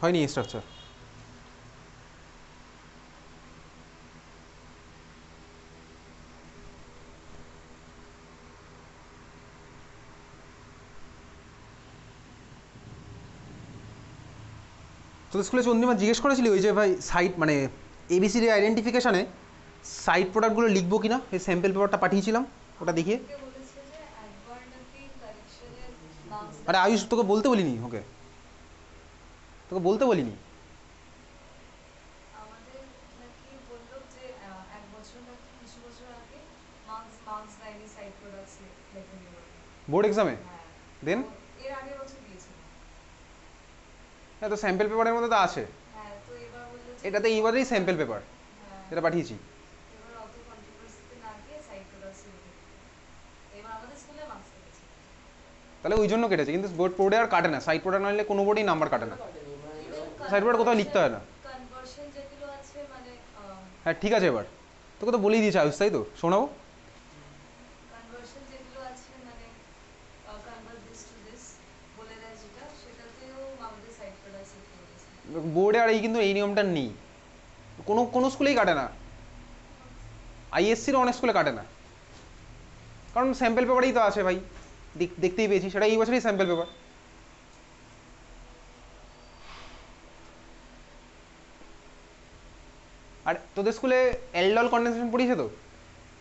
হয়নি স্ট্রাকচার। তোদের স্কুলে চন্দ্রিমা জিজ্ঞেস করেছিলি ওই যে ভাই সাইট মানে এবিসিডি আইডেন্টিফিকেশানে সাইট প্রোডাক্টগুলো লিখবো কিনা, এই স্যাম্পল পেপারটা পাঠিয়েছিলাম ওটা দেখিয়ে। আরে আয়ুষ তোকে বলতে বলিনি, ওকে তোকে বলতে বলিনি। বোর্ড এক্সামে দেন হ্যাঁ, তো স্যাম্পল পেপারের মধ্যে তো আছে, এটাতে এইবারেই স্যাম্পল পেপার এটা পাঠিয়েছি। তাহলে ওই জন্য কেটেছে, কিন্তু বোর্ড বোর্ডে আর কাটে না, সাইড প্রোডাক্ট না নিলে কোনো বোর্ডেই নাম্বার কাটে না, সাইড প্রোডাক্ট কোথাও লিখতে হয় না। হ্যাঁ ঠিক আছে, এবার তোকে তো বলেই দিয়েছে আয়ুষ, তাই তো শোনাবো। বোর্ডে আর এই কিন্তু এই নিয়মটা নেই, কোনো কোনো স্কুলেই কাটে না, আইএসসির অনেক স্কুলে কাটে না, কারণ স্যাম্পল পেপারেই তো আছে ভাই, দেখতেই পেয়েছি, সেটা এই বছরই স্যাম্পল পেপার। আর তোদের স্কুলে অ্যালডল কন্ডেনসেশন পড়িয়েছে তো,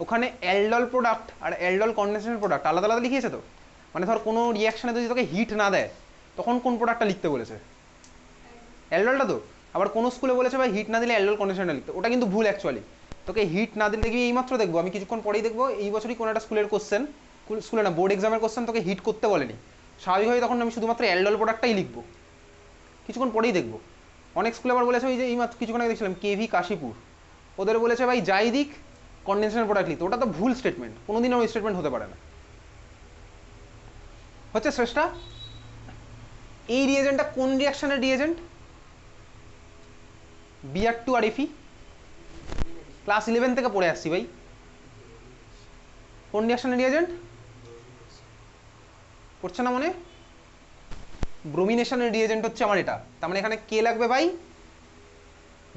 ওখানে অ্যালডল প্রোডাক্ট আর অ্যালডল কন্ডেনসেশন প্রোডাক্ট আলাদা আলাদা লিখিয়েছে তো, মানে ধর কোনো রিয়াকশানে যদি তোকে হিট না দেয় তখন কোন প্রোডাক্টটা লিখতে বলেছে, অ্যালডলটা তো। আবার কোনো স্কুলে বলেছে ভাই হিট না দিলে অ্যালডল কন্ডেনসেশনটা লিখতে, ওটা কিন্তু ভুল অ্যাকচুয়ালি। তোকে হিট না দিলে দেখবি এইমাত্র দেখবো, আমি কিছুক্ষণ পরেই দেখবো এই বছরই কোনো একটা স্কুলের কোশ্চেন, স্কুলে না বোর্ড এক্সামের কোশ্চেন তোকে হিট করতে বলেনি, স্বাভাবিকভাবে তখন আমি শুধুমাত্র অ্যালডল প্রোডাক্টটাই লিখবো, কিছুক্ষণ পরেই দেখবো। অনেক স্কুলে আবার বলেছে ওই যে এইমাত্র কিছুক্ষণ আগে দেখছিলাম কেভি কাশীপুর, ওদের বলেছে ভাই যাই দিক কন্ডেনসেশন প্রোডাক্ট লিখতে, ওটা তো ভুল স্টেটমেন্ট, কোনোদিনও ওই স্টেটমেন্ট হতে পারে না। হচ্ছে শ্রেষ্ঠা, এই রিয়েজেন্টটা কোন রিয়াকশনের রিয়েজেন্ট? বিআর টু আর এফি ক্লাস 11 থেকে পড়ে আসছি ভাই, কোন রিয়াকশনের রিয়েজেন্ট পড়ছে না মনে? ব্রোমিনেশনের রিয়েজেন্ট হচ্ছে আমার এটা, তার মানে এখানে কে লাগবে ভাই?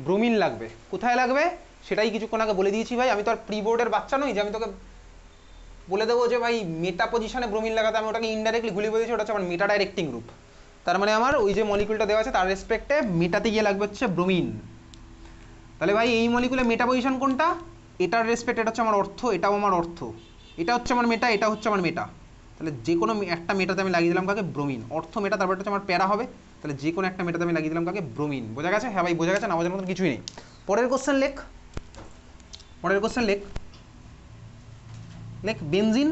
ব্রোমিন লাগবে। কোথায় লাগবে সেটাই কিছুক্ষণ আগে বলে দিয়েছি ভাই, আমি তো আর প্রি বোর্ডের বাচ্চা নই যে আমি তোকে বলে দেবো যে ভাই মেটা পজিশনে ব্রোমিন লাগাতে, আমি ওটাকে ইনডাইরেক্টলি ঘুরিয়ে বলেছি, ওটা হচ্ছে আমার মেটা ডাইরেক্টিং গ্রুপ, তার মানে আমার ওই যে মলিকুলটা দেওয়া আছে তার রেসপেক্টে মেটাতে গিয়ে লাগবে হচ্ছে ব্রোমিন। তাহলে ভাই এই মলিকুলে মেটা পজিশন কোনটা? এটার রেসপেক্ট, এটা হচ্ছে আমার অর্থ, এটাও আমার অর্থ, এটা হচ্ছে আমার মেটা, এটা হচ্ছে আমার মেটা, তাহলে যে কোনো একটা মেটাতে আমি লাগিয়ে দিলাম কাকে? ব্রোমিন। অর্থ মেটা, তারপর হচ্ছে আমার প্যারা হবে, তাহলে যে কোনো একটা মেটাতে আমি লাগিয়ে দিলাম কাকে? ব্রোমিন। বোঝা গেছে? হ্যাঁ ভাই বোঝা গেছে, না বোঝার মতন কিছুই নেই। পরের কোশ্চেন লেখ, পরের কোশ্চেন লেখ, লেখ বেনজিন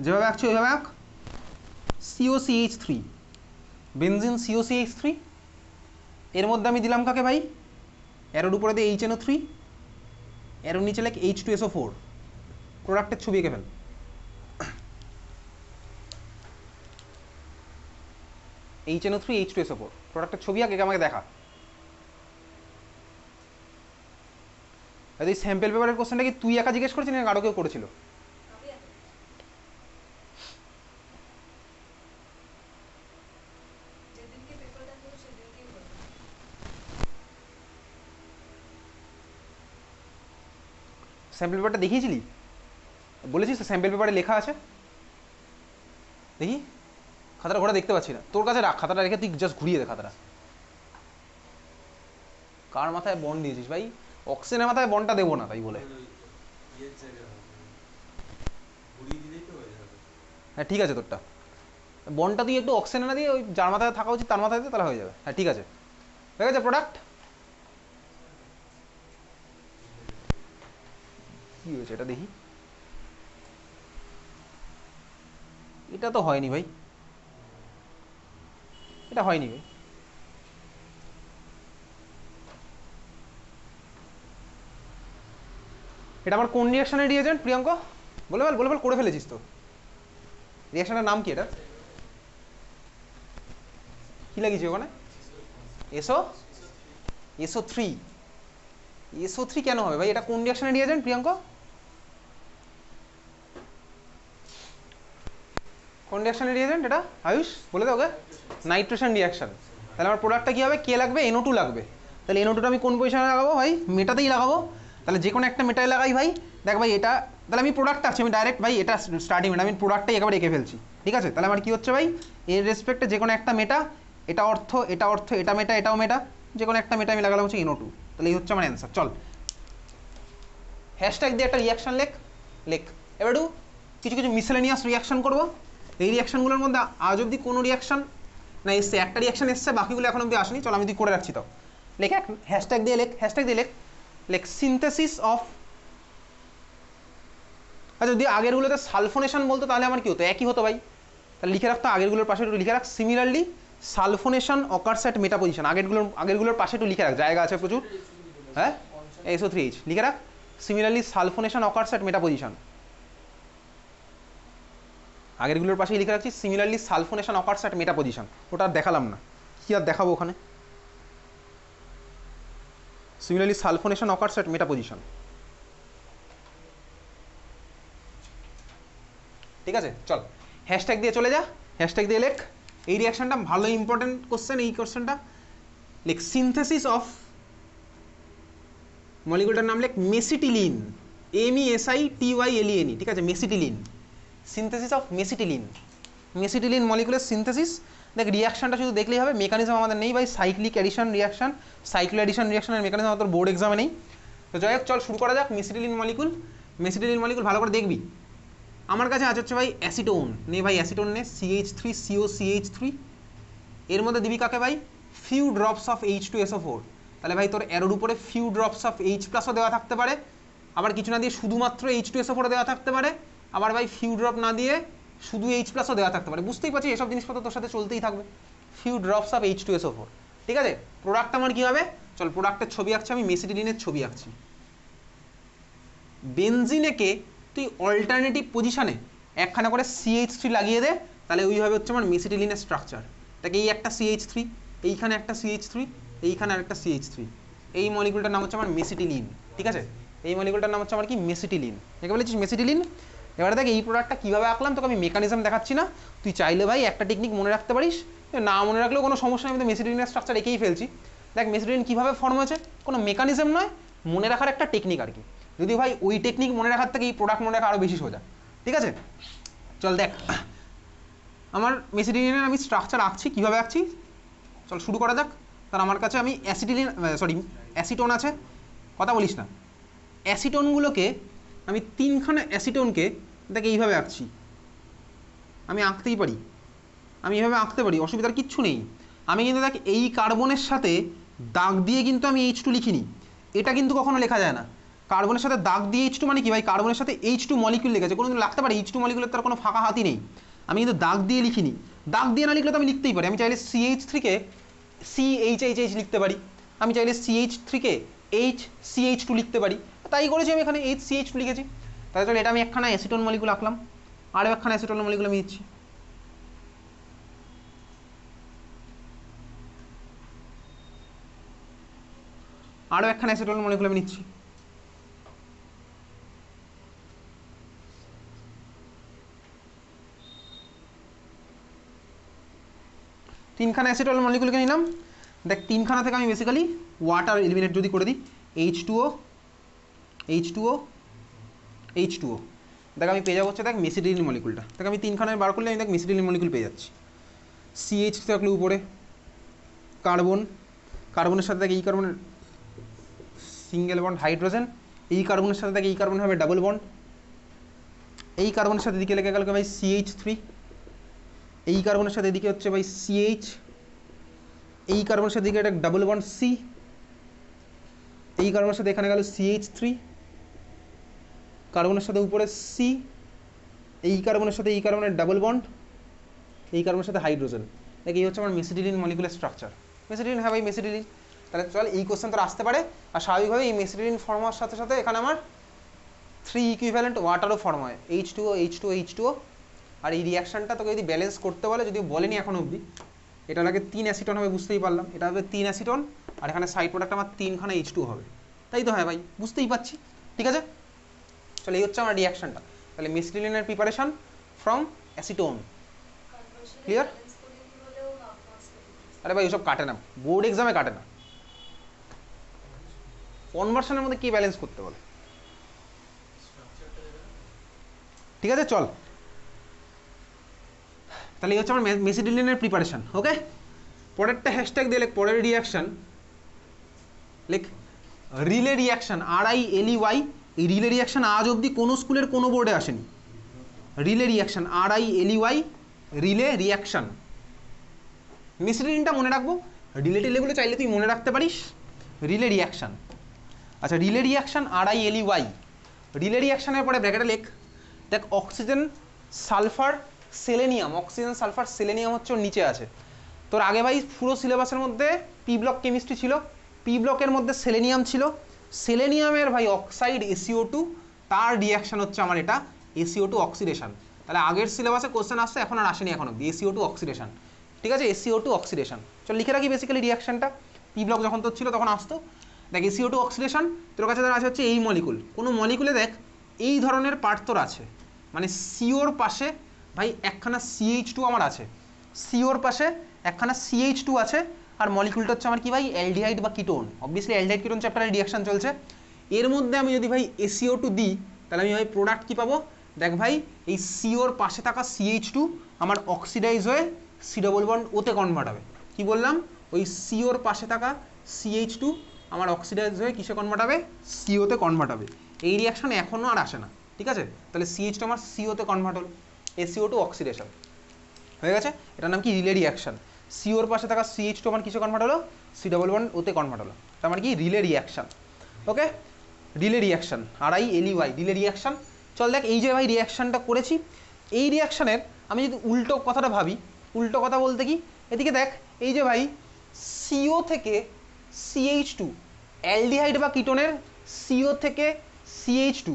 যেভাবে আঁকছি ওইভাবে আঁক, COCH3, বেনজিন COCH3, এর মধ্যে আমি দিলাম কাকে ভাই? অ্যারোর উপরে দিয়ে HNO3, অ্যারোর নিচে লেখ H2SO4, প্রোডাক্টের ছবি এঁকে ফেল। HNO3 H2SO4 প্রোডাক্টের ছবি আঁকে আমাকে দেখা। এই স্যাম্পল পেপারের কোশ্চেনটা কি তুই একা জিজ্ঞেস করেছিস না আরও কেউ করেছিল? স্যাম্পল পেপারটা দেখিয়েছিলি? বলেছিস তো স্যাম্পল পেপারে লেখা আছে? দেখি খাতাটা, ঘোরা দেখতে পাচ্ছি না, তোর কাছে রাখ খাতাটা, রেখে তুই জাস্ট ঘুরিয়ে দে খাতাটা। কার মাথায় বন্ড দিয়েছিস ভাই? অক্সিজেনের মাথায় বন্ডটা দেবো না তাই বলে। হ্যাঁ ঠিক আছে, তোরটা বন্ডটা তুই একটু অক্সিজেনে না দিয়ে ওই যার মাথায় থাকা উচিত তার মাথায় দিয়ে, তাহলে হয়ে যাবে। হ্যাঁ ঠিক আছে, হয়ে গেছে প্রোডাক্ট। কি হয়েছে এটা দেখি, এটা তো হয়নি ভাই, এটা হয়নি ভাই। এটা আমার কোন রিয়াকশনের রিয়েজেন্ট প্রিয়াঙ্ক? বলে বল, বলে বল, করে ফেলেছিস তো। রিয়াকশনের নাম কি এটা? কি লাগিয়েছি ওখানে? এসো SO3, SO3 কেন হবে ভাই? এটা কোন রিয়াকশনের রিয়েজেন্ট প্রিয়াঙ্ক? কোন রিয়াকশনের রিয়েজেন্ট এটা আয়ুষ বলে দাও ওকে? Nitration reaction. তাহলে আমার প্রোডাক্টটা কী হবে, কে লাগবে, NO2 লাগবে। তাহলে NO2টা আমি কোন পজিশনে লাগাবো ভাই, মেটাতেই লাগাবো। তাহলে যে কোনো একটা মেটায় লাগাই ভাই, দেখ ভাই এটা, তাহলে আমি প্রোডাক্ট আছে, আমি ডাইরেক্ট ভাই এটা স্টার্টিং মেটা, আমি প্রোডাক্টটাই একেবারে এঁকে ফেলছি, ঠিক আছে। তাহলে আমার কী হচ্ছে ভাই, এর রেসপেক্টে যে কোনো একটা মেটা, এটা অর্থ, এটা অর্থ, এটা মেটা, এটাও মেটা, যে কোনো একটা মেটা আমি লাগালাম হচ্ছে NO2। তাহলে এই হচ্ছে আমার অ্যান্সার। চল হ্যাশট্যাগ দিয়ে একটা রিয়াকশান লেখ। এবার কিছু কিছু মিসেলেনিয়াস রিয়াকশান করবো। এই রিয়াকশানগুলোর মধ্যে আজ অবধি কোনো রিয়াকশান না এসছে, একটা রিয়াকশান এসছে, বাকিগুলো এখন অবধি আসেনি। চল আমি তুই করে রাখছি। তো লেখ, হ্যাশট্যাগ দিয়ে লেখ সিনথেসিস অফ। আচ্ছা যদি আগেরগুলোতে সালফোনেশন বলতো তাহলে আমার কি হতো, একই হতো ভাই। তাহলে লিখে রাখতো, আগেরগুলোর পাশে একটু লিখে রাখ, similarly sulphonation occurs at meta position. আগেরগুলোর পাশে একটু লিখে রাখ, জায়গা আছে প্রচুর। হ্যাঁ, SO3H লিখে রাখ, similarly sulphonation occurs at meta position. আগেরগুলোর পাশেই লিখে রাখছি, similarly sulphonation occurs at meta position. ওটা আর দেখালাম না, কি আর দেখাবো ওখানে। Similarly sulphonation occurs at meta position, ঠিক আছে। চল হ্যাশট্যাগ দিয়ে চলে যা, হ্যাশট্যাগ দিয়ে লেখ এই রিয়াকশনটা, ভালো ইম্পর্টেন্ট কোশ্চেন এই কোশ্চেনটা। লেখ সিনথেসিস অফ, মলিকুলটার নাম লেখ মেসিটিলিন, MESITYLENE, ঠিক আছে, মেসিটিলিন। সিনথেসিস অফ মেসিটিলিন মলিকুলের সিনথেসিস। দেখ রিয়াকশনটা শুধু দেখলেই হবে, মেকানিজম আমাদের নেই ভাই। Cyclic addition reaction, cyclo addition রিয়াকশনের মেকানিজম আমাদের বোর্ড এক্সামে নেই। তো যাই হোক চল শুরু করা যাক। মেসিটিলিন মলিকুল ভালো করে দেখবি। আমার কাছে আছে হচ্ছে ভাই অ্যাসিটোন, নে ভাই অ্যাসিটোন নে, CH3COCH3। এর মধ্যে দিবি কাকে ভাই, ফিউ ড্রপস অফ H2SO4। তাহলে ভাই তোর অ্যারোর উপরে ফিউ ড্রপস অফ H+ও দেওয়া থাকতে পারে, আবার কিছু না দিয়ে শুধুমাত্র H2SO4 দেওয়া থাকতে পারে, আবার ভাই ফিউ ড্রপ না দিয়ে শুধু H+ও দেওয়া থাকতে পারে। বুঝতেই পারছি এসব জিনিসপত্র তোর সাথে চলতেই থাকবে। ফিউ ড্রপস অফ H2SO4, ঠিক আছে। প্রোডাক্ট আমার কী হবে, চল প্রোডাক্টের ছবি আঁকছি আমি, মেসিটিলিনের ছবি আঁকছি। বেনজিনেকে তুই অল্টারনেটিভ পজিশনে একখানা করে CH3 লাগিয়ে দে, তাহলে ওইভাবে হচ্ছে আমার মেসিটিলিনের স্ট্রাকচার। তাকে এই একটা CH3, এইখানে একটা CH3, এইখানে আরেকটা CH3, এই মলিকুলটার নাম হচ্ছে আমার মেসিটিলিন, ঠিক আছে। এই মলিকুলটার নাম হচ্ছে আমার কি, মেসিটিলিন। একে বলেছিস মেসিটিলিন। এবারে দেখ এই প্রোডাক্টটা কীভাবে আঁকলাম, তোকে আমি মেকানিজম দেখাচ্ছি না। তুই চাইলে ভাই একটা টেকনিক মনে রাখতে পারিস, না মনে রাখলেও কোনো সমস্যা নেই, আমি তো মেসিটিলিনের স্ট্রাকচার এঁকেই ফেলছি। দেখ মেসিটিলিন কীভাবে ফর্ম হয়েছে, কোনো মেকানিজম নয়, মনে রাখার একটা টেকনিক আর কি। যদি ভাই ওই টেকনিক মনে রাখার থেকে এই প্রোডাক্ট মনে রাখা আরও বেশি সোজা, ঠিক আছে। চল দেখ আমার মেসিটিলিনের আমি স্ট্রাকচার আঁকছি, কীভাবে আঁকছি চল শুরু করা যাক। কারণ আমার কাছে আমি অ্যাসিটোন আছে, কথা বলিস না। অ্যাসিটোনগুলোকে আমি তিনখানা অ্যাসিটোনকে দেখ এইভাবে আঁকছি, আমি আঁকতেই পারি, আমি এইভাবে আঁকতে পারি, অসুবিধার কিচ্ছু নেই। আমি কিন্তু দেখ এই কার্বনের সাথে দাগ দিয়ে কিন্তু আমি H2 লিখিনি, এটা কিন্তু কখনো লেখা যায় না। কার্বনের সাথে দাগ দিয়ে H2 মানে কি ভাই, কার্বনের সাথে H2 মলিকিউল লেগেছে, কোনো কিন্তু লাগতে পারে H2 মলিকিউলের তার কোনো ফাঁকা হাতই নেই। আমি কিন্তু দাগ দিয়ে লিখিনি, দাগ দিয়ে না লিখলে তো আমি লিখতেই পারি। আমি চাইলে CH3-কে CHHH লিখতে পারি, আমি চাইলে CH3-কে HCH2 লিখতে পারি, তাই করেছি আমি এখানে HCH2 লিখেছি। তাহলে চলো এটা আমি একখানা অ্যাসিটোন মলিকুল আঁকলাম, আরও একখানা অ্যাসিটোন মলিকুল আমি দিচ্ছি। আরও একখানা অ্যাসিটোন মলিকুল আমি নিচ্ছি। তিনখানা অ্যাসিটোন মলিকুলকে নিলাম। দেখ তিনখানা থেকে আমি বেসিক্যালি ওয়াটার এলিমিনেট যদি করে দিই, H2O দেখ আমি পেয়ে যাবো হচ্ছে দেখ মেসিটিলিন মলিকুলটা। দেখ আমি তিনখানায় বার করলে আমি দেখ মেসিটিলিন মলিকুল পেয়ে যাচ্ছি। CH থাকলে উপরে কার্বনের সাথে দেখ এই কার্বনের সিঙ্গেল বন্ড হাইড্রোজেন, এই কার্বনের সাথে দেখ এই কার্বন হবে ডাবল বন্ড, এই কার্বনের সাথে এদিকে লেগে গেল ভাই CH3, এই কার্বনের সাথে এদিকে হচ্ছে ভাই CH, এই কার্বনের সাথে এদিকে একটা ডাবল বন্ড C, এই কার্বনের সাথে এখানে গেল CH3, কার্বনের সাথে উপরে C, এই কার্বনের সাথে এই কার্বনের ডাবল বন্ড, এই কার্বনের সাথে হাইড্রোজেন। দেখ এই হচ্ছে আমার মেসিটিলিন মলিকুলার স্ট্রাকচার। মেসিটিলিন, হ্যাঁ ভাই মেসিটিলিন। তাহলে চল এই কোশ্চেন তোর আসতে পারে, আর স্বাভাবিকভাবে এই মেসিটিলিন ফর্ম হওয়ার সাথে সাথে এখানে আমার 3 ইকুইভ্যালেন্ট ওয়াটারও ফর্ম হয়, H2O। আর এই রিয়াকশানটা তোকে যদি ব্যালেন্স করতে বলে, যদিও বলেনি এখন অবধি, এটা লাগে 3 অ্যাসিটন হবে, বুঝতেই পারলাম। এটা হবে 3 অ্যাসিটন, আর এখানে সাইড প্রোডাক্ট আমার 3খানা H2 হবে, তাই তো? হ্যাঁ ভাই বুঝতেই পারছি, ঠিক আছে। চলে এই হচ্ছে আমার রিয়াকশানটা। তাহলে মেসিটিলিনের প্রিপারেশন ফ্রম অ্যাসিটোন, ক্লিয়ার? আরে ভাই ওসব কাটে না, বোর্ড এক্সামে কাটে না। কনভার্সনের মধ্যে কি ব্যালেন্স করতে বলে? ঠিক আছে চল, তাহলে এই হচ্ছে আমার মেসিডিলিনের প্রিপারেশন। ওকে, পরেরটা হ্যাশট্যাগ দিয়ে লেখ, পরের রিয়াকশন লেখ রিলে রিয়াকশন, RILEY। এই রিলে রিয়াকশন আজ অবধি কোনো স্কুলের কোনো বোর্ডে আসেনি। Riley reaction, RILEY, Riley reaction. মেসিডিলিনটা মনে রাখবো, রিলে টিলেগুলো চাইলে তুই মনে রাখতে পারিস। রিলে রিয়াকশন, আচ্ছা রিলে রিয়াকশন RILEY। রিলে রিয়াকশনের পরে ব্র্যাকেটে লেখ, দেখ oxygen sulphur selenium, oxygen sulphur selenium হচ্ছে ওর নিচে আছে। তোর আগে ভাই পুরো সিলেবাসের মধ্যে পি ব্লক কেমিস্ট্রি ছিল, পি ব্লকের মধ্যে সেলেনিয়াম ছিল, সেলেনিয়ামের ভাই অক্সাইড SiO2, তার রিয়াকশন হচ্ছে আমার এটা SiO2 অক্সিডেশন। তাহলে আগের সিলেবাসে কোশ্চেন আসছে, এখন আর আসেনি এখন অব্দি, SiO2 অক্সিডেশন। ঠিক আছে, SiO2 অক্সিডেশন। চল লিখে রাখি বেসিক্যালি রিয়াকশনটা, পি ব্লক যখন তোর ছিল তখন আসতো। দেখ SiO2 অক্সিডেশন, তোর কাছে ধর আছে হচ্ছে এই মলিকুল, কোনো মলিকুলে দেখ এই ধরনের পার্ট তোর আছে, মানে সিওর পাশে ভাই একখানা CH2 আমার আছে, সিওর পাশে একখানা CH2 আছে, আর মলিকুলটা হচ্ছে আমার কি ভাই অ্যালডিহাইড বা কিটোন। অবভিয়াসলি অ্যালডিহাইড কিটোন চ্যাপ্টারে রিয়াকশন চলছে। এর মধ্যে আমি যদি ভাই SiO2 দিই, তাহলে আমি ভাই প্রোডাক্ট কি পাবো? দেখ ভাই এই সিওর পাশে থাকা CH2 আমার অক্সিডাইজ হয়ে C ডবল বন্ড ওতে কনভার্ট হবে। কি বললাম? ওই সিওর পাশে থাকা CH2 আমার অক্সিডাইজ হয়ে কিসে কনভার্ট হবে? CO তে কনভার্ট হবে। এই রিয়াকশন এখনও আর আসে না। ঠিক আছে, তাহলে CH2 আমার CO তে কনভার্ট হলো, SiO2 অক্সিডেশন হয়ে গেছে। এটার নাম কি? Riley reaction. সিওর পাশে থাকা CH2 আমার কিসে কনভার্ট হলো? C ডবল বন্ড ওতে কনভার্ট হলো, তার মানে কি Riley reaction. Okay, Riley reaction RILEY, Riley reaction. চল দেখ এই যে ভাই রিয়াকশনটা করেছি, এই রিয়াকশনের আমি যদি উল্টো কথাটা ভাবি, উল্টো কথা বলতে কি, এদিকে দেখ এই যে ভাই CO থেকে CH2, অ্যালডিহাইড বা কিটোনের CO থেকে CH2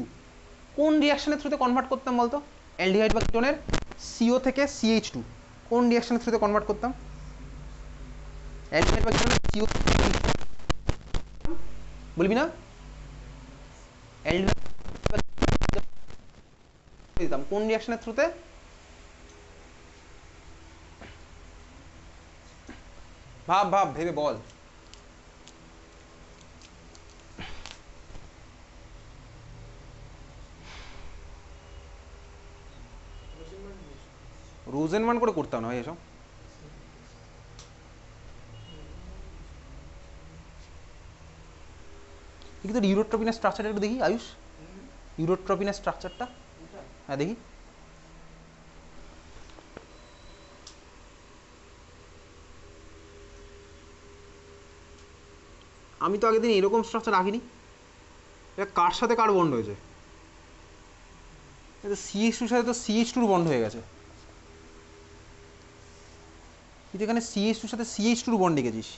কোন রিয়াকশনের থ্রুতে কনভার্ট করতাম বলতো? অ্যালডিহাইড বা কিটোনের CO থেকে CH2 কোন রিয়াকশনের থ্রুতে কনভার্ট করতাম? অ্যালডিহাইড বা কিটোনের CO, বলবি না? অ্যালডিহাইড দিতাম কোন রিয়াকশনের থ্রুতে? ভাব ভাব ভেবে বল। রোজেনমান করে করতাম না ভাই এসব। দেখি তোর ইউরোট্রপিনের স্ট্রাকচারটা একটু দেখি আয়ুষ, ইউরোট্রপিনের স্ট্রাকচারটা। হ্যাঁ দেখি। আমি তো আগের দিন এরকম স্ট্রাকচার রাখিনি। এটা কার সাথে কার বন্ড হয়েছে? CH2 সাথে তো CH2 বন্ড হয়ে গেছে। তুই এখানে CH2 সাথে CH2 বন্ড লিখেছিস।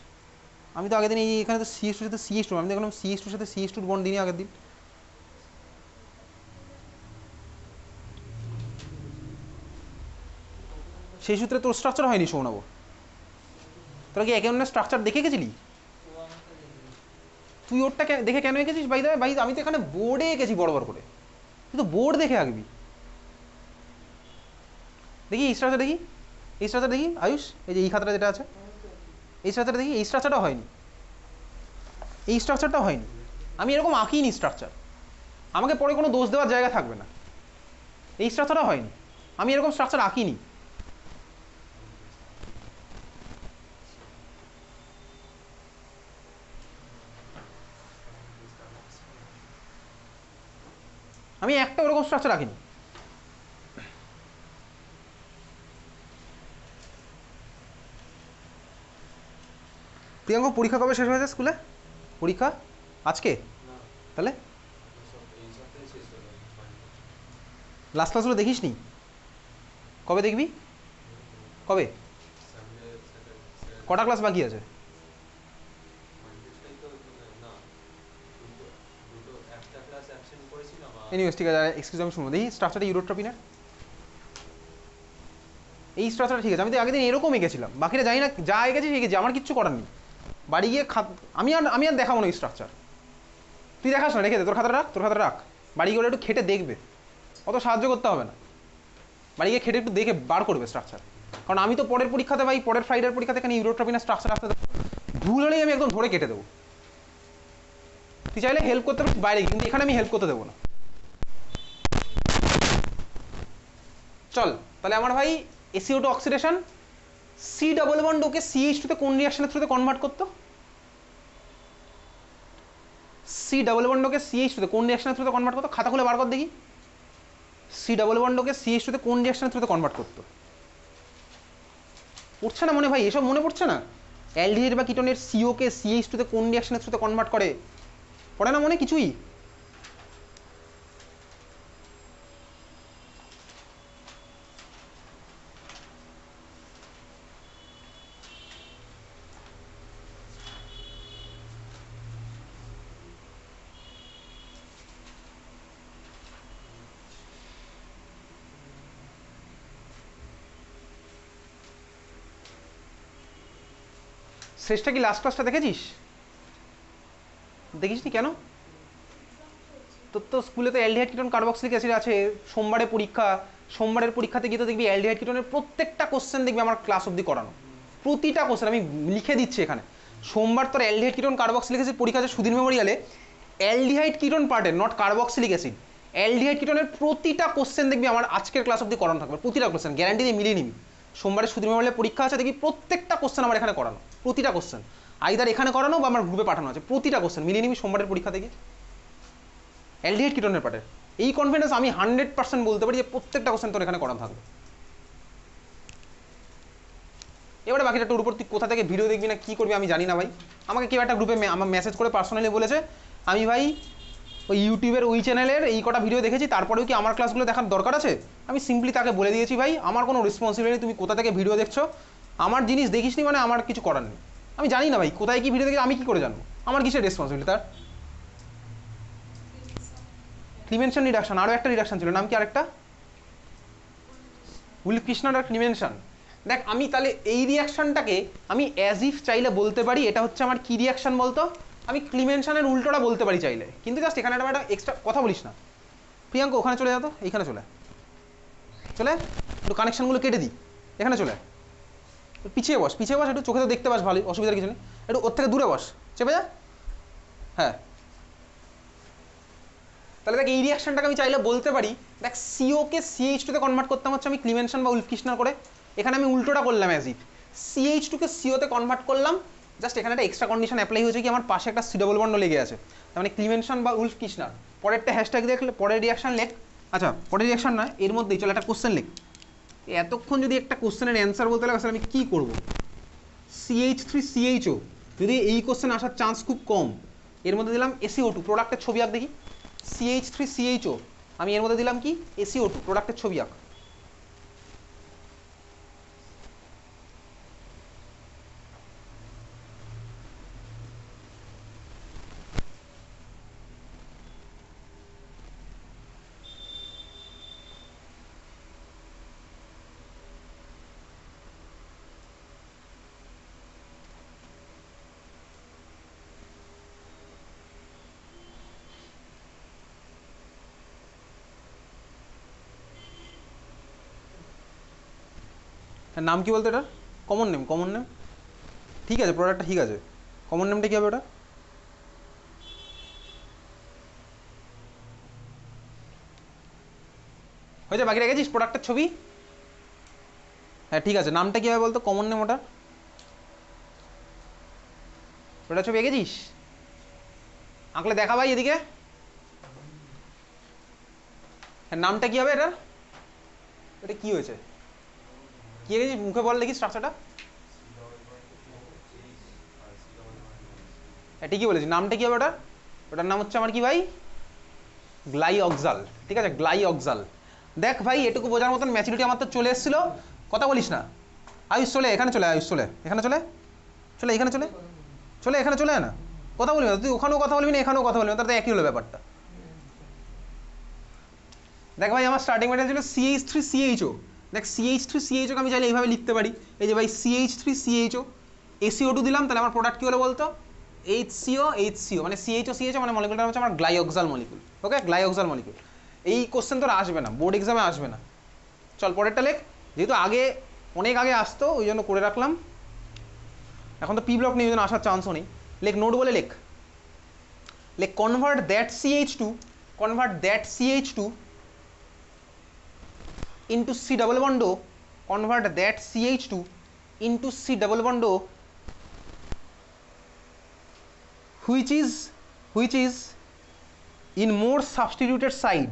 আমি তো আগের দিন এখানে তো CH2 সাথে CH2, আমি দেখলাম CH2 সাথে CH2 বন্ড দিনই আগের দিন। সেই সূত্রে তোর স্ট্রাকচার হয়নি শোনাব। তোরা কি একে অন্যের স্ট্রাকচার দেখে গেছিলি? তুই ওরটা দেখে কেন এঁকেছিস? ভাই দাদা ভাই, আমি তো এখানে বোর্ডে এঁকেছি বড় বড় করে, তুই তো বোর্ড দেখে আঁকবি। দেখি এই স্ট্রাকচার দেখি, এই স্ট্রাকচার দেখি আয়ুষ, এই যে এই খাতাটা যেটা আছে এই স্ট্রাকচারটা দেখি। এই স্ট্রাকচারটা হয়নি, এই স্ট্রাকচারটা হয়নি। আমি এরকম আঁকিনি স্ট্রাকচার, আমাকে পরে কোনো দোষ দেওয়ার জায়গা থাকবে না। এই স্ট্রাকচারটা হয়নি, আমি এরকম স্ট্রাকচার আঁকিনি। আমি একটা ওরকম স্ট্রাকচার আঁকিনি। প্রিয়াঙ্ক পরীক্ষা কবে শেষ হয়েছে স্কুলে? পরীক্ষা আজকে? তাহলে লাস্ট ক্লাসগুলো দেখিস নি? কবে দেখবি? কবে? কটা ক্লাস বাকি আছে? এনিওয়েজ ঠিক আছে, এক্সকিউজ আমি শুনবো। দেখি স্ট্রাকচারটা ইউরোট্রপিনের, এই স্ট্রাকচারটা ঠিক আছে। আমি তো আগের দিন এরকম এঁকেছিলাম, বাকিটা জানি না, যা এঁকেছি এঁকেছি, আমার কিচ্ছু করার নেই। বাড়ি গিয়ে আমি আর দেখাবো না এই স্ট্রাকচার। তুই দেখাস না, রেখে দে, তোর খাতাটা রাখ, তোর খাতাটা রাখ। বাড়ি গিয়ে একটু খেটে দেখবে, অত সাহায্য করতে হবে না। বাড়ি গিয়ে খেটে একটু দেখে বার করবে স্ট্রাকচার। কারণ আমি তো পরের পরীক্ষাতে ভাই, পরের ফ্রাইডের পরীক্ষাতে এখানে ইউরোট্রপিনের স্ট্রাকচার আসতে দেবো, ভুল হলেই আমি একদম ধরে কেটে দেবো। তুই চাইলে হেল্প করতে পারিস বাইরে, কিন্তু এখানে আমি হেল্প করতে দেবো না। চল তাহলে আমার ভাই SiO2 oxidation, C double bond ওকে CH2 তে কোন রিঅ্যাকশনের থ্রুতে কনভার্ট করতো? সি ডাবল বন্ড ওকে CH2 তে কোন রিঅ্যাকশনের থ্রুতে কনভার্ট করতো? খাতা খুলে বার কর দেখি। সি ডাবল বন্ড ওকে CH2 তে কোন রিঅ্যাকশনের থ্রুতে কনভার্ট করতো? পড়ছে না মনে ভাই, এসব মনে পড়ছে না? অ্যালডিহাইড বা কিটোনের CO কে CH2 তে কোন রিঅ্যাকশনের থ্রুতে কনভার্ট করে? পড়ে না মনে কিছুই? শেষটা কি লাস্ট ক্লাসটা দেখেছিস? দেখিস নি কেন? তোর তো স্কুলে তো অ্যালডিহাইড কিটোন কার্বক্সিলিক অ্যাসিড আছে, সোমবারে পরীক্ষা, সোমবারের পরীক্ষাতে গিয়ে তো দেখবি অ্যালডিহাইড কিটোনের প্রত্যেকটা কোশ্চেন দেখবি আমার ক্লাস অবধি করানো, প্রতিটা কোশ্চেন আমি লিখে দিচ্ছি এখানে। সোমবার তোর অ্যালডিহাইড কিটোন কার্বক্সিলিক অ্যাসিড পরীক্ষা আছে সুধীর মেমোরিয়ালে, অ্যালডিহাইড কিটোন পার্টের, নট কার্বক্সিলিক অ্যাসিড, অ্যালডিহাইড কিটোনের প্রতিটা কোশ্চেন দেখবি আমার আজকের ক্লাস অবধি করানো থাকবে, প্রতিটা কোশ্চেন গ্যারান্টি দিয়ে মিলিয়ে নিবি। সোমবারে সুধীর মেমোরিয়ালে পরীক্ষা আছে, দেখবি প্রত্যেকটা কোশ্চেন আমার এখানে করানো, প্রতিটা কোশ্চেন আইদার এখানে করানো বা আমার গ্রুপে পাঠানো আছে, প্রতিটা কোশ্চেন মিলিয়ে নিবি সোমবারের পরীক্ষা থেকে অ্যালডিহাইড কিটোনের পার্টের। এই কনফিডেন্স আমি 100% বলতে পারি যে প্রত্যেকটা কোশ্চেন তোর এখানে করানো থাকবে। এবারে বাকিটা তোর উপর, তুই কোথা থেকে ভিডিও দেখবি না কি করবি আমি জানি না ভাই। আমাকে কেউ একটা গ্রুপে আমার মেসেজ করে পার্সোনালি বলেছে, আমি ভাই ওই ইউটিউবের ওই চ্যানেলের এই কটা ভিডিও দেখেছি, তারপরেও কি আমার ক্লাসগুলো দেখার দরকার আছে? আমি সিম্পলি তাকে বলে দিয়েছি ভাই আমার কোনো রেসপন্সিবিলিটি, তুমি কোথা থেকে ভিডিও দেখছো, আমার জিনিস দেখিসনি মানে আমার কিছু করার নেই। আমি জানি না ভাই কোথায় কি ভিডিও দেখি, আমি কি করে জানবো? আমার কিসের রেসপন্সিবিলিটি তার? ক্লিমেনশন রিডাকশন, আরও একটা রিডাকশন ছিল, নাম কি আরেকটা? উইল কৃষ্ণার আর ক্লিমেনশন। দেখ আমি তাহলে এই রিয়াকশনটাকে আমি অ্যাজ ইফ চাইলে বলতে পারি এটা হচ্ছে আমার কি রিয়াকশন বলতো, আমি ক্লিমেনশনের উল্টোটা বলতে পারি চাইলে, কিন্তু জাস্ট এখানে একটা এক্সট্রা কথা বলিস না। প্রিয়াঙ্ক ওখানে চলে যেত, এইখানে চলে চলে, একটু কানেকশনগুলো কেটে দিই, এখানে চলে পিছিয়ে বস, পিছিয়ে বস, একটু চোখে তো দেখতে পাস ভালোই, অসুবিধার কিছু নেই, একটু ওর থেকে দূরে বস, চেপে যা। হ্যাঁ তাহলে দেখ এই রিয়াকশনটাকে আমি চাইলে বলতে পারি, দেখ CO কে CH2 তে কনভার্ট করতাম হচ্ছে আমি ক্লিমেনশন বা উলফ-কির্শনার করে, এখানে আমি উল্টোটা করলাম as if CH2 K CO তে কনভার্ট করলাম, জাস্ট এখানে একটা এক্সট্রা কন্ডিশন অ্যাপ্লাই হয়েছে কি আমার পাশে একটা C ডবল বন্ড লেগে আছে, তার মানে ক্লিমেনশন বা উলফ-কির্শনার। পরেরটা হ্যাশট্যাগ দেখলে পরের রিয়াকশন লেখ, আচ্ছা পরের রিয়াকশন না এর মধ্যেই চল একটা কোশ্চেন লেখ। এতক্ষণ যদি একটা কোশ্চেনের অ্যান্সার বলতে লাগে আমি কী করবো? CH3CHO, যদি এই কোশ্চেন আসার চান্স খুব কম, এর মধ্যে দিলাম SiO2 প্রোডাক্টের ছবি আঁক দেখি। CH3CHO আমি এর মধ্যে দিলাম কি SiO2 প্রোডাক্টের ছবি আঁক। নাম কি বলতো এটা? কমন নেম, কমন নেম ঠিক আছে, প্রোডাক্টটা ঠিক আছে, কমন নেমটা কি হবে ওটা? হয়েছে, বাকি রেখেছিস প্রোডাক্টের ছবি? হ্যাঁ ঠিক আছে, নামটা কি হবে বলতো, কমন নেম ওটা? ওটা ছবি এঁকেছিস? আঁকলে দেখা ভাই এদিকে। হ্যাঁ নামটা কি হবে এটা? এটা কি হয়েছে, কি এঁকেছিস মুখে বল দেখি স্ট্রাকচারটা। হ্যাঁ ঠিকই বলেছি, নামটা কি হবে ওটা? ওটার নাম হচ্ছে আমার কি ভাই, গ্লাইঅক্সাল, ঠিক আছে গ্লাইঅক্সাল। দেখ ভাই এটুকু বোঝার মতন ম্যাচুরিটি আমার তো চলে এসেছিল, কথা বলিস না। আয়ুষ চলে এখানে, চলে আয়ুষ চলে এখানে, চলে চলে এখানে, চলে চলে এখানে, চলে না কথা বলবি না তুই, ওখানেও কথা বলবি না এখানেও কথা বলবি না, তার তো একই হলো ব্যাপারটা। দেখ ভাই আমার স্টার্টিং ম্যাটার ছিল CH3CHO, দেখ CH3CHO কে আমি চাইলে এইভাবে লিখতে পারি, এই যে ভাই CH3CHO SiO2 দিলাম, তাহলে আমার প্রোডাক্ট কি হলো বলতো, HCO মানে CHO মানে মলিকুলটা হচ্ছে আমার গ্লাইঅক্সাল মলিকুল, ওকে গ্লাইঅক্সাল মলিকুল। এই কোশ্চেন তোর আসবে না, বোর্ড এক্সামে আসবে না। চল পরেরটা লেখ, যেহেতু আগে অনেক আগে আসতো, ওই জন্য করে রাখলাম। এখন তো পি ব্লক নেই, ওই জন্য আসার চান্সও নেই। লেখ নোট বলে লেখ, লেখ convert that CH2 into C double bond O, convert that CH2 into C double bond O, which is in more substituted side,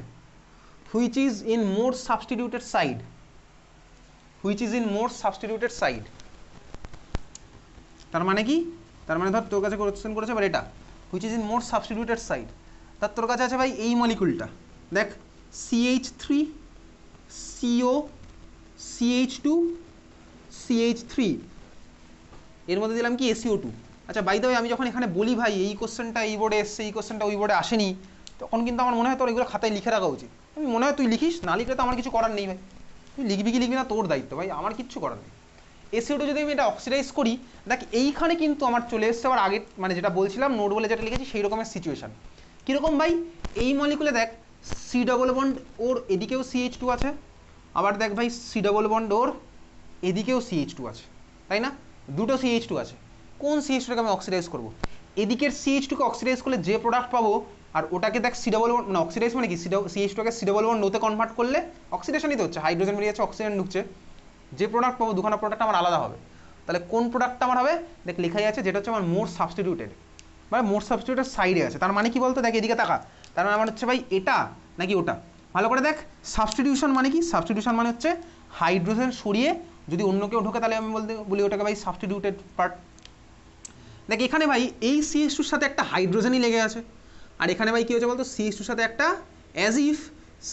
তার মানে কি? তার মানে ধর তোর কাছে কোশ্চেন করেছে এবার এটা which is in more substituted side, তার তোর কাছে আছে ভাই এই মলিকুলটা, দেখ CH3 CO CH2 CH3, এর মধ্যে দিলাম কি SiO2। আচ্ছা বাই দ্য ওয়ে, আমি যখন এখানে বলি ভাই এই কোশ্চেনটা এই বোর্ডে এসছে, এই কোশ্চেনটা ওই বোর্ডে আসেনি, তখন কিন্তু আমার মনে হয় তোর এগুলো খাতায় লিখে রাখা উচিত। আমি মনে হয় তুই লিখিস, না লিখলে তো আমার কিছু করার নেই ভাই, তুই লিখবি কি লিখবি না তোর দায়িত্ব ভাই, আমার কিচ্ছু করার নেই। SiO2 যদি আমি এটা অক্সিডাইজ করি, দেখ এইখানে কিন্তু আমার চলে এসছে আবার আগে, মানে যেটা বলছিলাম নোট বলে যেটা লিখেছি সেই রকমের সিচুয়েশন। কীরকম ভাই? এই মলিকুলে দেখ সি ডবল বন্ড ওর এদিকেও CH2 আছে, আবার দেখ ভাই সি ডবল বন্ড ওর এদিকেও CH2 আছে, তাই না? দুটো CH2 আছে। কোন CH2টাকে আমি অক্সিডাইজ করবো? এদিকের CH2কে অক্সিডাইজ করলে যে প্রোডাক্ট পাবো, আর ওটাকে দেখ সি ডবল বন্ড, মানে অক্সিডাইজ মানে কি, CH2কে সি ডবল বন্ড ওতে কনভার্ট করলে অক্সিডেশনই তো হচ্ছে, হাইড্রোজেন বেরিয়ে যাচ্ছে, অক্সিজেন ঢুকছে, যে প্রোডাক্ট পাবো দুখানা প্রোডাক্ট আমার আলাদা হবে। তাহলে কোন প্রোডাক্টটা আমার হবে? দেখ লেখাই আছে যেটা হচ্ছে আমার মোর সাবস্টিটিউটেড, মানে মোর সাবস্টিটিউটেড সাইডে আছে। তার মানে কি বলতো, দেখ এদিকে তাকা, তার মানে আমার হচ্ছে ভাই এটা নাকি ওটা, ভালো করে দেখ। সাবস্টিটিউশন মানে কি? সাবস্টিটিউশন মানে হচ্ছে হাইড্রোজেন সরিয়ে যদি অন্য কেউ ঢোকে তাহলে আমি বলি ওটাকে ভাই সাবস্টিটিউটেড পার্ট। দেখ এখানে ভাই এই CH2-র সাথে একটা হাইড্রোজেনই লেগে আছে, আর এখানে ভাই কী হচ্ছে বলতো, CH2-র সাথে একটা, অ্যাজ ইফ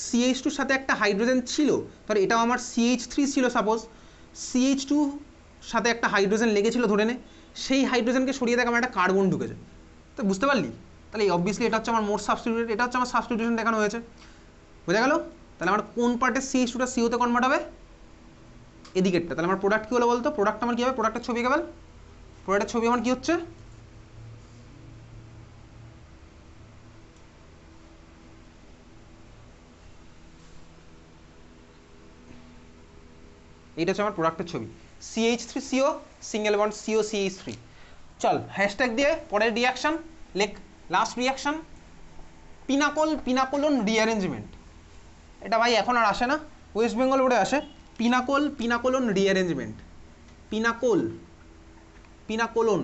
CH2-র সাথে একটা হাইড্রোজেন ছিল, ধর এটাও আমার CH3 ছিল সাপোজ, CH2 সাথে একটা হাইড্রোজেন লেগেছিল ধরে নে, সেই হাইড্রোজেনকে সরিয়ে দেখ আমার একটা কার্বন ঢুকেছে, তো বুঝতে পারলি? তাহলে অবভিয়াসলি এটা হচ্ছে আমার মোর সাবস্টিটিউটেড, এটা হচ্ছে আমার সাবস্টিটিউশন দেখানো হয়েছে, বোঝা গেল? তাহলে আমার কোন পার্টে CH2টা CO-তে কনভার্ট হবে? এদিকেরটা। তাহলে আমার প্রোডাক্ট কী হলো বলতো, প্রোডাক্ট আমার কী হবে, প্রোডাক্টের ছবি কেবল, প্রোডাক্টের ছবি আমার কী হচ্ছে, এইটা হচ্ছে আমার প্রোডাক্টের ছবি, CH3CO single bond CO CH3। চল হ্যাশট্যাগ দিয়ে পরের রিয়াকশন লেখ, লাস্ট রিয়াকশন পিনাকোলন রিঅ্যারেঞ্জমেন্ট। এটা ভাই এখন আর আসে না, ওয়েস্ট বেঙ্গল বোর্ডে আসে, পিনাকোলন রিঅ্যারেঞ্জমেন্ট, পিনাকোলন।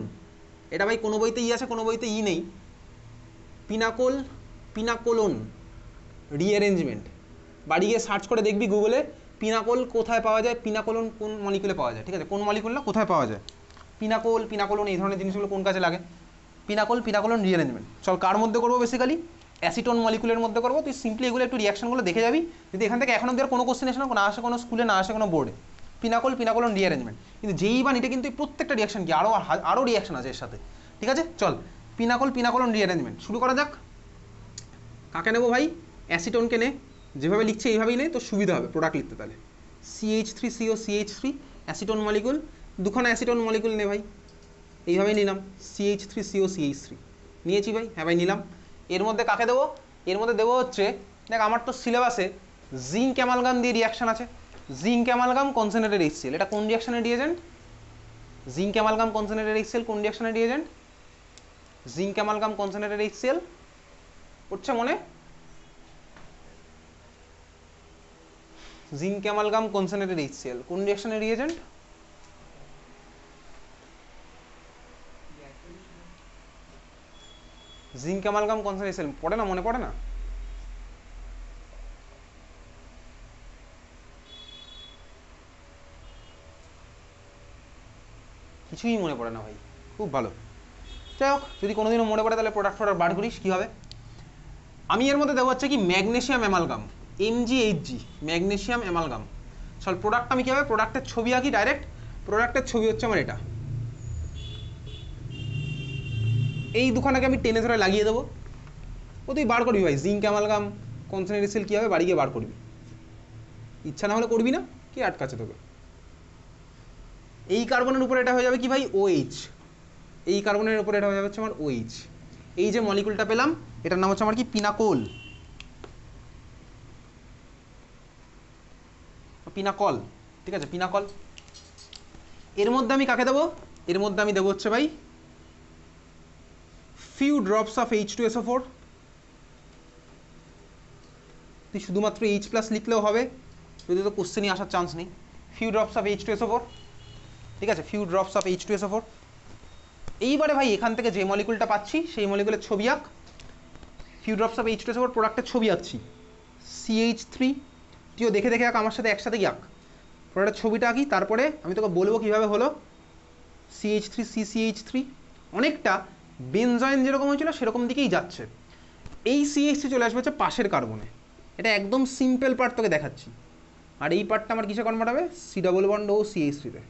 এটা ভাই কোনো বইতে আছে, কোনো বইতে নেই। পিনাকোলন রিঅ্যারেঞ্জমেন্ট, বাড়ি গিয়ে সার্চ করে দেখবি গুগলে পিনাকোল কোথায় পাওয়া যায়, পিনাকোলন কোন মলিকুলে পাওয়া যায়, ঠিক আছে? কোন মলিকুল না কোথায় পাওয়া যায়, পিনাকোলন এই ধরনের জিনিসগুলো কোন কাজে লাগে, পিনাকোলন রিঅ্যারেঞ্জমেন্ট। চল কার মধ্যে করবো, বেসিক্যালি অ্যাসিটোন মলিকুলের মধ্যে করবো। তুই সিম্পলি এগুলো একটু রিয়াকশনগুলো দেখে যাবি, যদি এখান থেকে এখন অব্দি আর কোনো কোশ্চেন এসে না আসে কোনো স্কুলে, না আসে কোনো বোর্ডে, পিনাকোলন রিঅ্যারেঞ্জমেন্ট। কিন্তু যেই বা এটা কিন্তু প্রত্যেকটা রিয়াকশন কি আরও রিয়াকশন আছে এর সাথে, ঠিক আছে? চল পিনাকোলন রিঅ্যারেঞ্জমেন্ট শুরু করা যাক। কাকে নেবো ভাই? অ্যাসিটোনকে নে, যেভাবে লিখছে এইভাবেই নে, তো সুবিধা হবে প্রোডাক্ট লিখতে। তাহলে CH3CO CH3 অ্যাসিটোন মলিকুল, দুখানা অ্যাসিটোন মলিকুল নে ভাই, এইভাবেই নিলাম CH3CO CH3 নিয়েছি ভাই, হ্যাঁ ভাই নিলাম। এর মধ্যে কাকে দেবো? এর মধ্যে দেবো হচ্ছে, দেখ আমার তো সিলেবাসে জিঙ্ক অ্যামালগাম দিয়ে রিয়াকশন আছে, জিঙ্ক অ্যামালগাম কনসেন্ট্রেটেড HCl, এটা কোন রিয়াকশনের reagent? Zinc amalgam concentrated HCl কোন রিয়াকশনের reagent? Zinc amalgam concentrated HCl পড়ছে মনে? জিঙ্ক অ্যামালগাম কনসেন্ট্রেটেড HCl কোন রিঅ্যাকশনের reagent? Zinc amalgam concentrated HCl পড়ে না, মনে পড়ে না? কিছুই মনে পড়ে না ভাই, খুব ভালো। যাই হোক, যদি কোনোদিনও মনে পড়ে তাহলে প্রোডাক্ট বার করিস কী হবে। আমি এর মধ্যে দেবো হচ্ছে কি magnesium amalgam, MgHg, magnesium amalgam. চল প্রোডাক্ট আমি কী হবে, প্রোডাক্টের ছবি আঁকি ডাইরেক্ট। প্রোডাক্টের ছবি হচ্ছে আমার এটা, এই দুখানাকে আমি টেনে ধরে লাগিয়ে দেবো, ও তুই বার করবি ভাই জিঙ্ক অ্যামালগাম কনসেন্ট্রেটেড HCl কী হবে, বাড়ি গিয়ে বার করবি, ইচ্ছা না হলে করবি না, কি আটকাচ্ছে তোকে। এই কার্বনের উপরে এটা হয়ে যাবে কি ভাই OH, এই কার্বনের উপরে এটা হয়ে যাবে হচ্ছে আমার OH। এই যে মলিকুলটা পেলাম এটার নাম হচ্ছে আমার কি পিনাকল, ঠিক আছে? পিনাকল। এর মধ্যে আমি কাকে দেবো, এর মধ্যে আমি দেবো হচ্ছে ভাই ফিউ ড্রপস অফ H2SO4। তুই শুধুমাত্র H প্লাস লিখলেও হবে, যদি তো কোশ্চেনই আসার চান্স নেই। ফিউ ড্রপস অফ H2SO4, ঠিক আছে, ফিউ ড্রপস অফ H2SO4। এইবারে ভাই এখান থেকে যে মলিকুলটা পাচ্ছি সেই মলিকুলের ছবি আঁক। ফিউ ড্রপস অফ H2SO4 প্রোডাক্টের ছবি আঁকছি, CH3। তুইও দেখে দেখে আঁক, আমার সাথে একসাথে আঁক, প্রোডাক্টের ছবিটা আঁকি, তারপরে আমি তোকে বলবো কীভাবে হলো। CH3 CCH3 অনেকটা বেনজয়েন যেরকম হয়েছিল সেরকম দিকেই যাচ্ছে। এই CH3 চলে আসবে হচ্ছে পাশের কার্বনে, এটা একদম সিম্পল পার্ট তোকে দেখাচ্ছি। আর এই পার্টটা আমার কিসে কনভার্ট হবে, C+O CH3-তে।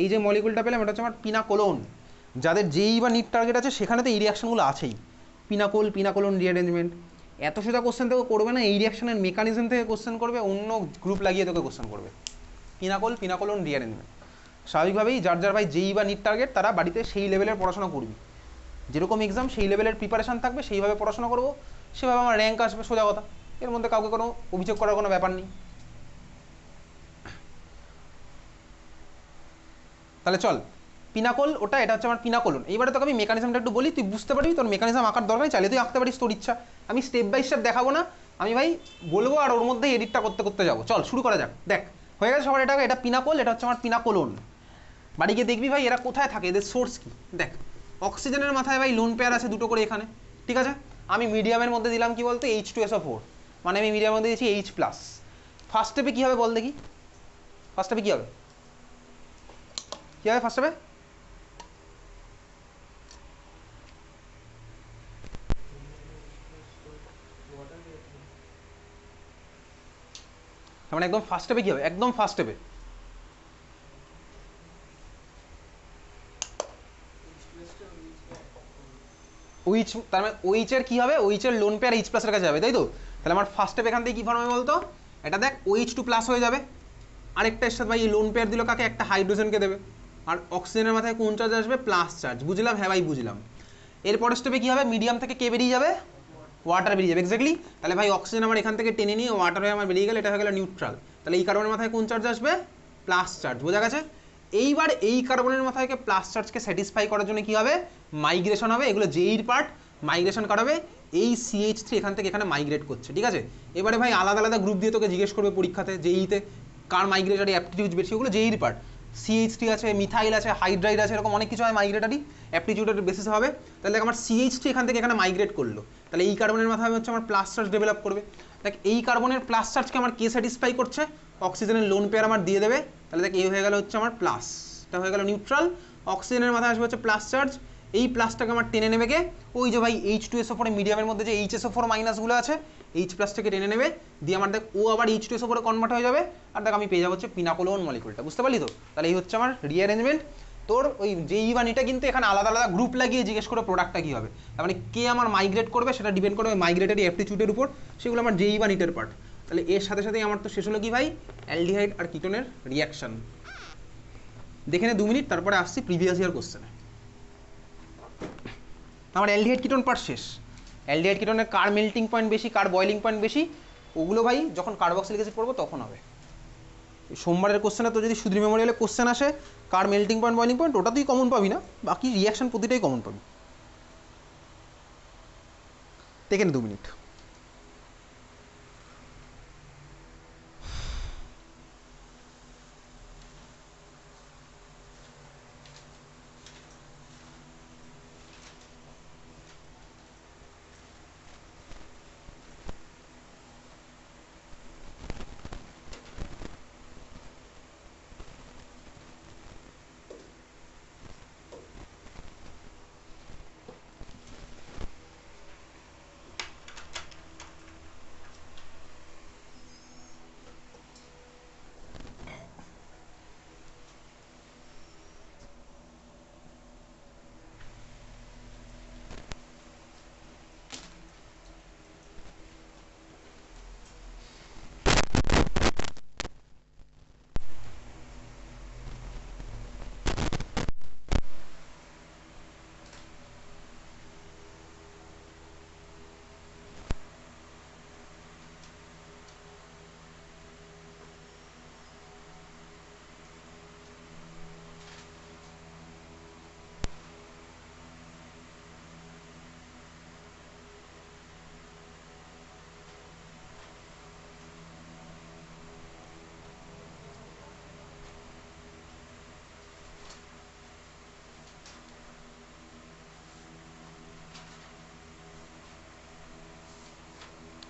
এই যে মলিকুলটা পেলাম এটা হচ্ছে আমার পিনাকোলন। যাদের যেই বা নিট টার্গেট আছে সেখানে তো এই রিয়াকশনগুলো আছেই, পিনাকোলন রিঅ্যারেঞ্জমেন্ট। এত সোজা কোশ্চেন তোকে করবে না, এই রিয়াকশনের মেকানিজম থেকে কোশ্চেন করবে, অন্য গ্রুপ লাগিয়ে তোকে কোশ্চেন করবে। পিনাকোলন রিঅ্যারেঞ্জমেন্ট স্বাভাবিকভাবেই যার যার ভাই যেই বা নিট টার্গেট তারা বাড়িতে সেই লেভেলের পড়াশোনা করবি, যেরকম এক্সাম সেই লেভেলের প্রিপারেশন থাকবে, সেইভাবে পড়াশোনা করবো, সেভাবে আমার র্যাঙ্ক আসবে, সোজা কথা। এর মধ্যে কাউকে কোনো অভিযোগ করার কোনো ব্যাপার নেই। তাহলে চল, পিনাকোল ওটা, এটা হচ্ছে আমার পিনাকোলন। এইবারে তোকে আমি মেকানিজমটা একটু বলি, তুই বুঝতে পারবি, তোর মেকানিজম আঁকার দরকার চাইলে তুই আঁকতে পারিস তোর ইচ্ছা। আমি স্টেপ বাই স্টেপ দেখাবো না, আমি ভাই বলবো আর ওর মধ্যে এডিটটা করতে করতে যাবো। চল শুরু করা যাক। দেখ হয়ে গেছে সবার, এটা পিনাকোল, এটা হচ্ছে আমার পিনাকোলন। বাড়ি গিয়ে দেখবি ভাই এরা কোথায় থাকে, এদের সোর্স কি। দেখ অক্সিজেনের মাথায় ভাই লোন পেয়ার আছে দুটো করে এখানে, ঠিক আছে। আমি মিডিয়ামের মধ্যে দিলাম কি বলতে H2SO4, মানে আমি মিডিয়ামের মধ্যে দিয়েছি H+। ফার্স্ট স্টেপে কী হবে বল দেখি, ফার্স্ট স্টেপে কী হবে, কী হবে ফার্স্ট স্টেপে? মানে একদম ফার্স্ট স্টেপে কী হবে, একদম ফার্স্ট স্টেপে ওইচ, তার মানে ওইচের কী হবে, ওইচের লোন পেয়ার H+ এর কাছে যাবে, তাই তো। তাহলে আমার ফার্স্ট স্টেপ এখান থেকে কী ফর্ম হবে বলতো, এটা দেখ OH2+ হয়ে যাবে। আরেকটা এর সাথে ভাই লোন পেয়ার দিল কাকে, একটা হাইড্রোজেনকে দেবে। আর অক্সিজেনের মাথায় কোন চার্জ আসবে, প্লাস চার্জ। বুঝলাম, হ্যাঁ ভাই বুঝলাম। এরপরের স্টেপে কী হবে, মিডিয়াম থেকে কে বেরিয়ে যাবে, ওয়াটার বেরিয়ে যাবে, এক্স্যাক্টলি। তাহলে ভাই অক্সিজেন আমার এখান থেকে টেনে নিয়ে ওয়াটার হয়ে আমার বেরিয়ে গেলে, এটা হয়ে গেল নিউট্রাল। তাহলে এই কার্বনের মাথায় কোন চার্জ আসবে, প্লাস চার্জ। বোঝা গেছে। এইবার এই কার্বনের মাথায় প্লাস চার্জকে স্যাটিসফাই করার জন্য কী হবে, মাইগ্রেশন হবে। এগুলো যেইর পার্ট, মাইগ্রেশন করাবে। এই CH3 এখান থেকে এখানে মাইগ্রেট করছে, ঠিক আছে। এবারে ভাই আলাদা আলাদা গ্রুপ দিয়ে তোকে জিজ্ঞেস করবে পরীক্ষাতে, যেইতে কার মাইগ্রেটারি অ্যাপটিটিউড বেশি, ওগুলো যেইর পার্ট। CH3 আছে, মিথাইল আছে, হাইড্রাইড আছে, এরকম অনেক কিছু হয় মাইগ্রেটারি অ্যাপটিটিউডের বেসিসে হবে। তাহলে আমার CH3 এখান থেকে এখানে মাইগ্রেট করলো, তাহলে এই কার্বনের মাথায় হচ্ছে আমার প্লাস চার্জ ডেভেলপ করবে। দেখ এই কার্বনের প্লাস চার্জকে আমার কে স্যাটিসফাই করছে, অক্সিজেনের লোন পেয়ার আমার দিয়ে দেবে। তাহলে দেখ এই হয়ে গেল হচ্ছে আমার প্লাস, এটা হয়ে গেল নিউট্রাল। অক্সিজেনের মাথায় আসবে হচ্ছে প্লাস চার্জ, এই প্লাসটাকে আমার টেনে নেবে কে, ওই যে ভাই H2SO4 মিডিয়ামের মধ্যে যে HSO4 মাইনাসগুলো আছে, H+ থেকে টেনে নেবে, দিয়ে আমার দেখ ও আবার H2SO4 কনভার্ট হয়ে যাবে। আর দেখ আমি পেয়ে যাবো হচ্ছে পিনাকোলন মলিকুলটা, বুঝতে পারলি তো। তাহলে এই হচ্ছে আমার রিঅ্যারেঞ্জমেন্ট। তোর ওই যেই বা নিটা কিন্তু এখানে আলাদা আলাদা গ্রুপ লাগিয়ে জিজ্ঞেস করে প্রোডাক্টটা কী হবে, তার মানে কে আমার মাইগ্রেট করবে সেটা ডিপেন্ড করবে মাইগ্রেটারি অ্যাপটিটিউডের উপর, সেগুলো আমার যেই বা নিটের পার্ট। তাহলে এর সাথে সাথেই আমার তো শেষ হলো কি ভাই, অ্যালডিহাইড আর কিটোনের রিয়াকশন। দেখে নে 2 মিনিট, তারপরে আসছি প্রিভিয়াস ইয়ার কোশ্চেনে। আমার অ্যালডিহাইড কিটোন পার্ট শেষ। অ্যালডিহাইড কিটোনের কার মেল্টিং পয়েন্ট বেশি, কার বয়লিং পয়েন্ট বেশি, ওগুলো ভাই যখন কার্বক্সিলিক অ্যাসিড পড়বো তখন হবে। সোমবারের কোশ্চেনে তো যদি সুদ্রি মেমোরিয়ালে কোশ্চেন আসে কার মেল্টিং পয়েন্ট বয়লিং পয়েন্ট, ওটা তুই কমন পাবি না, বাকি রিয়াকশন প্রতিটাই কমন পাবি। দেখে নে 2 মিনিট।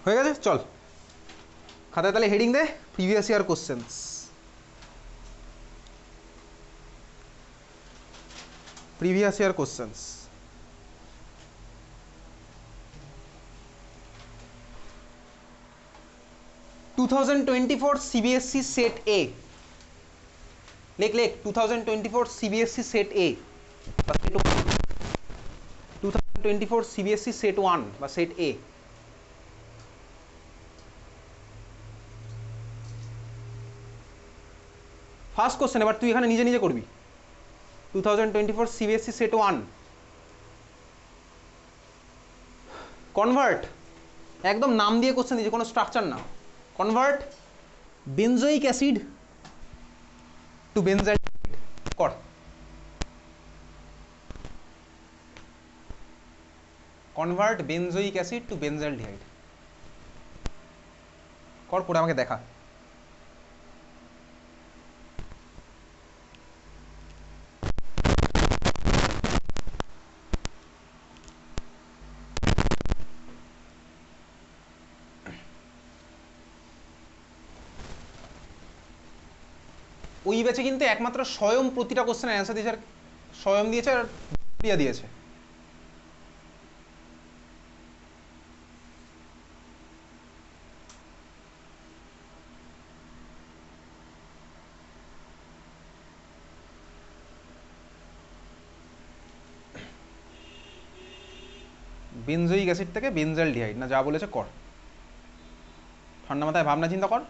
হয়ে গেছে, চল খাতায় তাহলে হেডিং দে previous year questions. Previous year questions 2024 CBSE set A, লেখ 2024 CBSE সেট এ বা সেট 2024 CBSE সেট 1 বা সেট এ। ফার্স্ট কোশ্চেন, এবার তুই এখানে নিজে নিজে করবি। 2024 CBSE সেট 1 কনভার্ট, একদম নাম দিয়ে কোশ্চেন দিয়েছে, কোনো স্ট্রাকচার না। Convert benzoic acid to benzaldehyde কর। Convert benzoic acid to benzaldehyde কর, পরে আমাকে দেখা। ওই ব্যাচে কিন্তু একমাত্র স্বয়ং প্রতিটা কোশ্চেনের অ্যান্সার দিয়েছে, আর স্বয়ং দিয়েছে আর প্রিয়া দিয়েছে। বেনজোইক অ্যাসিড থেকে বেনজালডিহাইড না, যা বলেছে কর, ঠান্ডা মাথায় ভাবনা চিন্তা কর।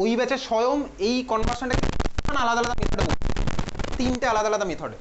ওই ব্যাচে স্বয়ং এই কনভার্সনটাকে আলাদা আলাদা মেথডে, 3টে আলাদা আলাদা মেথডে